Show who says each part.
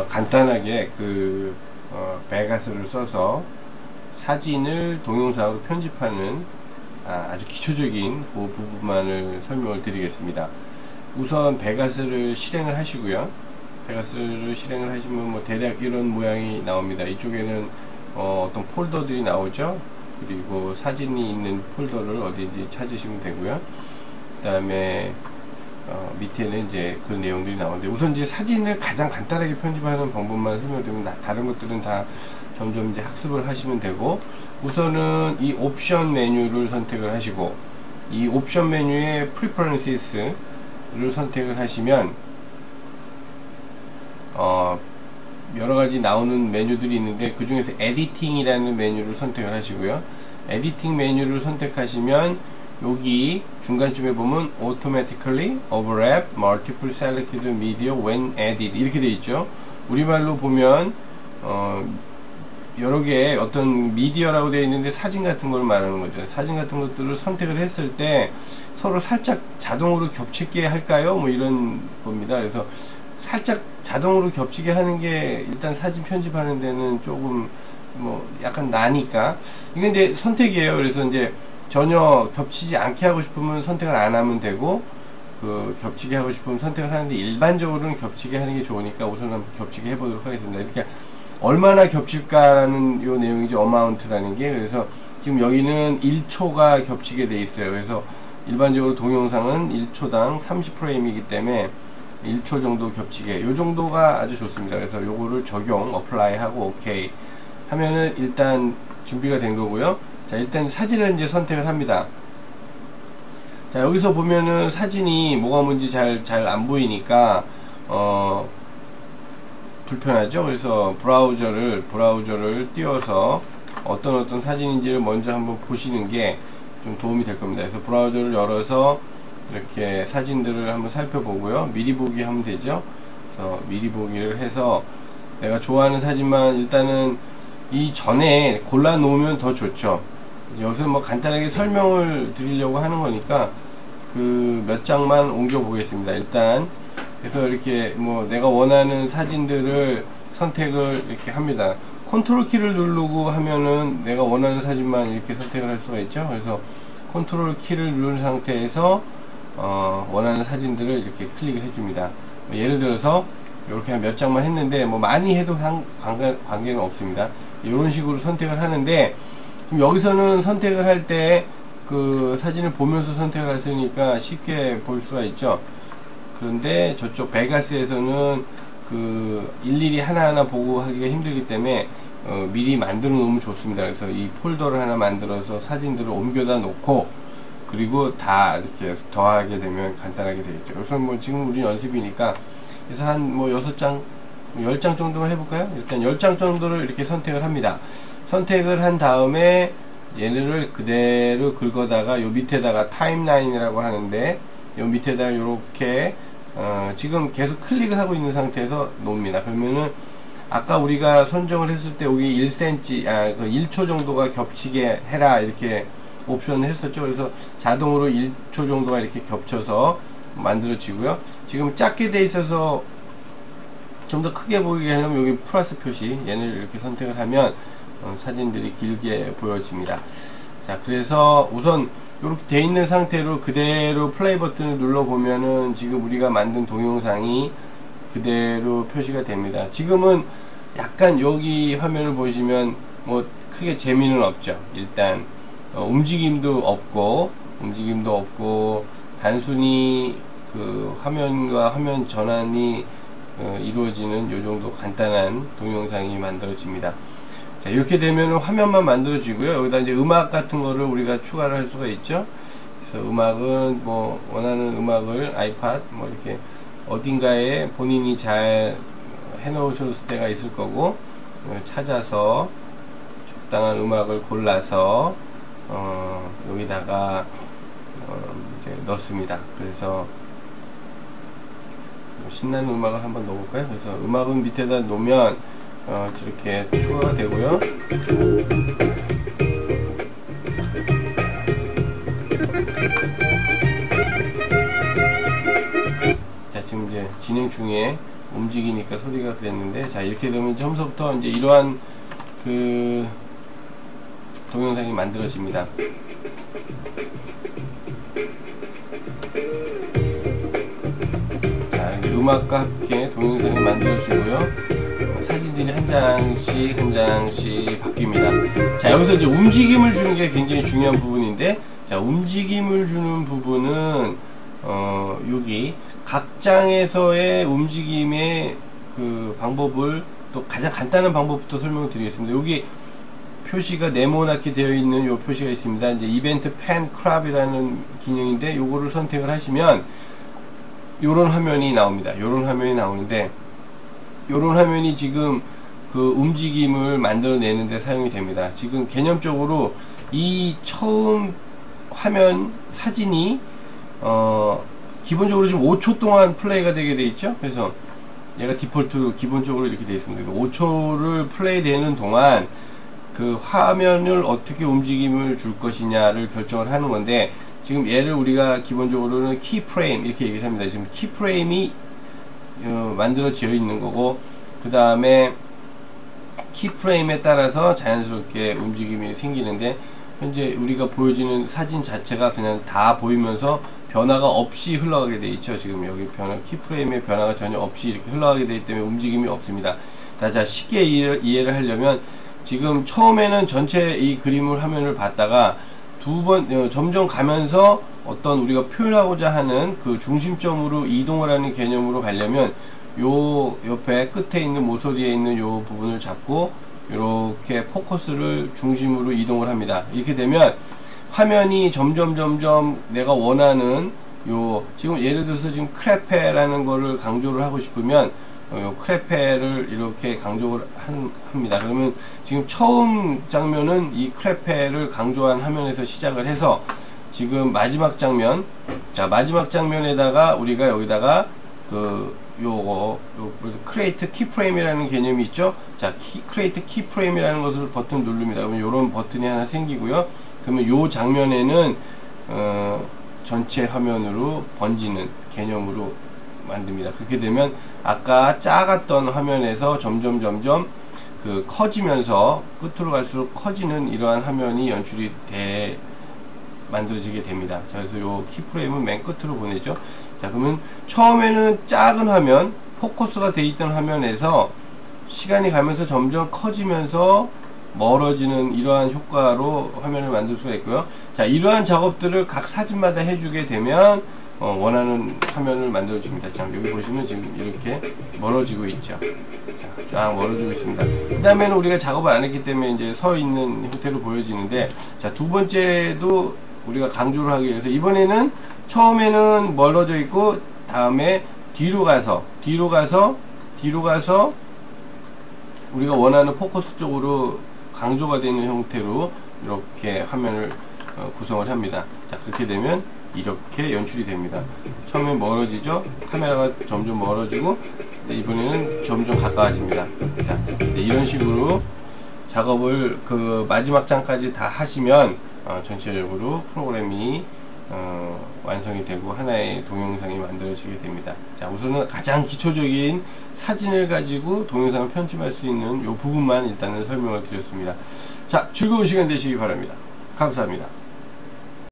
Speaker 1: 간단하게 베가스를 써서 사진을 동영상으로 편집하는 아주 기초적인 그 부분만을 설명을 드리겠습니다. 우선 베가스를 실행을 하시고요. 베가스를 실행을 하시면 뭐 대략 이런 모양이 나옵니다. 이쪽에는 어떤 폴더들이 나오죠. 그리고 사진이 있는 폴더를 어딘지 찾으시면 되고요. 그 다음에 밑에는 이제 그 내용들이 나오는데, 우선 이제 사진을 가장 간단하게 편집하는 방법만 설명드리면 다른 것들은 다 점점 이제 학습을 하시면 되고, 우선은 이 옵션 메뉴를 선택을 하시고, 이 옵션 메뉴의 Preferences를 선택을 하시면 여러가지 나오는 메뉴들이 있는데, 그 중에서 에디팅이라는 메뉴를 선택을 하시고요. 에디팅 메뉴를 선택하시면 여기 중간쯤에 보면 Automatically Overlap Multiple Selected Media When Added 이렇게 되어 있죠. 우리말로 보면 여러 개의 어떤 미디어라고 되어 있는데 사진 같은 걸 말하는 거죠. 사진 같은 것들을 선택을 했을 때 서로 살짝 자동으로 겹치게 할까요? 뭐 이런 겁니다. 그래서 살짝 자동으로 겹치게 하는 게 일단 사진 편집하는 데는 조금 뭐 약간 나니까, 이게 이제 선택이에요. 그래서 이제 전혀 겹치지 않게 하고 싶으면 선택을 안 하면 되고, 겹치게 하고 싶으면 선택을 하는데, 일반적으로는 겹치게 하는 게 좋으니까 우선 한번 겹치게 해보도록 하겠습니다. 이렇게 얼마나 겹칠까라는 요 내용이죠. 어마운트라는 게. 그래서 지금 여기는 1초가 겹치게 돼 있어요. 그래서 일반적으로 동영상은 1초당 30프레임이기 때문에 1초 정도 겹치게, 요 정도가 아주 좋습니다. 그래서 요거를 적용, 어플라이 하고 오케이 하면은 일단 준비가 된 거고요. 자, 일단 사진을 이제 선택을 합니다. 자, 여기서 보면은 사진이 뭐가 뭔지 잘 안 보이니까 불편하죠. 그래서 브라우저를 띄워서 어떤 사진인지를 먼저 한번 보시는 게 좀 도움이 될 겁니다. 그래서 브라우저를 열어서 이렇게 사진들을 한번 살펴보고요. 미리 보기 하면 되죠. 그래서 미리 보기를 해서 내가 좋아하는 사진만 일단은 이 전에 골라 놓으면 더 좋죠. 여기서 뭐 간단하게 설명을 드리려고 하는 거니까 몇 장만 옮겨 보겠습니다. 일단 그래서 이렇게 뭐 내가 원하는 사진들을 선택을 이렇게 합니다. 컨트롤 키를 누르고 하면은 내가 원하는 사진만 이렇게 선택을 할 수가 있죠. 그래서 컨트롤 키를 누른 상태에서 원하는 사진들을 이렇게 클릭을 해줍니다. 예를 들어서 이렇게 몇 장만 했는데 뭐 많이 해도 관계는 없습니다. 이런 식으로 선택을 하는데, 지금 여기서는 선택을 할 때 사진을 보면서 선택을 했으니까 쉽게 볼 수가 있죠. 그런데 저쪽 베가스에서는 일일이 하나하나 보고 하기가 힘들기 때문에 미리 만들어 놓으면 좋습니다. 그래서 이 폴더를 하나 만들어서 사진들을 옮겨다 놓고, 그리고 다 이렇게 더하게 되면 간단하게 되겠죠. 그래서 뭐 지금 우리 연습이니까, 그래서 한 뭐 6장, 10장 정도만 해볼까요? 일단 10장 정도를 이렇게 선택을 합니다. 선택을 한 다음에 얘네를 그대로 긁어다가 요 밑에다가 타임라인이라고 하는데, 요 밑에다가 요렇게 지금 계속 클릭을 하고 있는 상태에서 놓습니다. 그러면은 아까 우리가 선정을 했을 때 여기 1cm, 1초 정도가 겹치게 해라 이렇게 옵션을 했었죠. 그래서 자동으로 1초 정도가 이렇게 겹쳐서 만들어지고요. 지금 작게 돼 있어서 좀 더 크게 보이게 하려면 여기 플러스 표시, 얘를 이렇게 선택을 하면 사진들이 길게 보여집니다. 자, 그래서 우선 이렇게 돼 있는 상태로 그대로 플레이 버튼을 눌러 보면은 지금 우리가 만든 동영상이 그대로 표시가 됩니다. 지금은 약간 여기 화면을 보시면 뭐 크게 재미는 없죠. 일단 움직임도 없고 단순히 화면과 화면 전환이 이루어지는 요 정도 간단한 동영상이 만들어집니다. 자, 이렇게 되면 화면만 만들어지고요. 여기다 이제 음악 같은 거를 우리가 추가를 할 수가 있죠. 그래서 음악은 뭐 원하는 음악을 아이팟 뭐 이렇게 어딘가에 본인이 잘 해놓으실 때가 있을 거고, 찾아서 적당한 음악을 골라서 여기다가 이제 넣습니다. 그래서 신나는 음악을 한번 넣어볼까요? 그래서 음악은 밑에다 놓으면 이렇게 추가가 되고요. 자, 지금 이제 진행 중에 움직이니까 소리가 그랬는데, 자 이렇게 되면 처음부터 이제 이러한 그 동영상이 만들어집니다. 자 음악과 함께 동영상이 만들어지고요, 사진들이 한 장씩 한 장씩 바뀝니다. 자 여기서 이제 움직임을 주는 게 굉장히 중요한 부분인데, 자 움직임을 주는 부분은 여기 각 장에서의 움직임의 그 방법을 또 가장 간단한 방법부터 설명을 드리겠습니다. 여기 표시가 네모나게 되어 있는 요 표시가 있습니다. 이제 이벤트 펜 크랍이라는 기능인데, 요거를 선택을 하시면 요런 화면이 나옵니다. 요런 화면이 나오는데, 요런 화면이 지금 그 움직임을 만들어내는데 사용이 됩니다. 지금 개념적으로 이 처음 화면 사진이 기본적으로 지금 5초 동안 플레이가 되게 돼 있죠. 그래서 얘가 디폴트로 기본적으로 이렇게 되어 있습니다. 5초를 플레이 되는 동안 그 화면을 어떻게 움직임을 줄 것이냐를 결정을 하는 건데, 지금 얘를 우리가 기본적으로는 키프레임 이렇게 얘기를 합니다. 지금 키프레임이 만들어져 있는 거고, 그 다음에 키프레임에 따라서 자연스럽게 움직임이 생기는데, 현재 우리가 보여지는 사진 자체가 그냥 다 보이면서 변화가 없이 흘러가게 돼 있죠. 지금 여기 키프레임의 변화가 전혀 없이 이렇게 흘러가게 되기 때문에 움직임이 없습니다. 자 쉽게 이해를 하려면, 지금 처음에는 전체 이 그림을 화면을 봤다가 점점 가면서 어떤 우리가 표현하고자 하는 그 중심점으로 이동을 하는 개념으로 가려면, 요 옆에 끝에 있는 모서리에 있는 요 부분을 잡고 이렇게 포커스를 중심으로 이동을 합니다. 이렇게 되면 화면이 점점 내가 원하는 요, 지금 예를 들어서 지금 크레페라는 거를 강조를 하고 싶으면 요 크레페를 이렇게 강조를 합니다. 그러면 지금 처음 장면은 이 크레페를 강조한 화면에서 시작을 해서, 지금 마지막 장면, 자 마지막 장면에다가 우리가 여기다가 요거 크리에이트 키프레임이라는 개념이 있죠. 자 크리에이트 키프레임이라는 것을 버튼 누릅니다. 그러면 요런 버튼이 하나 생기고요. 그러면 요 장면에는 전체 화면으로 번지는 개념으로 만듭니다. 그렇게 되면 아까 작았던 화면에서 점점 그 커지면서 끝으로 갈수록 커지는 이러한 화면이 연출이 만들어지게 됩니다. 자, 그래서 요 키프레임은 맨 끝으로 보내죠. 자, 그러면 처음에는 작은 화면, 포커스가 돼 있던 화면에서 시간이 가면서 점점 커지면서 멀어지는 이러한 효과로 화면을 만들 수가 있고요. 자, 이러한 작업들을 각 사진마다 해주게 되면 원하는 화면을 만들어 줍니다. 자, 여기 보시면 지금 이렇게 멀어지고 있죠. 자, 쫙 멀어지고 있습니다. 그 다음에는 우리가 작업을 안 했기 때문에 이제 서 있는 형태로 보여지는데, 자, 두 번째도 우리가 강조를 하기 위해서, 이번에는 처음에는 멀어져 있고, 다음에 뒤로 가서 우리가 원하는 포커스 쪽으로 강조가 되는 형태로 이렇게 화면을 구성을 합니다. 자, 그렇게 되면 이렇게 연출이 됩니다. 처음에 멀어지죠. 카메라가 점점 멀어지고, 이번에는 점점 가까워집니다. 자, 이런 식으로 작업을 그 마지막 장까지 다 하시면 전체적으로 프로그램이 완성이 되고 하나의 동영상이 만들어지게 됩니다. 자, 우선은 가장 기초적인 사진을 가지고 동영상을 편집할 수 있는 이 부분만 일단은 설명을 드렸습니다. 자, 즐거운 시간 되시기 바랍니다. 감사합니다.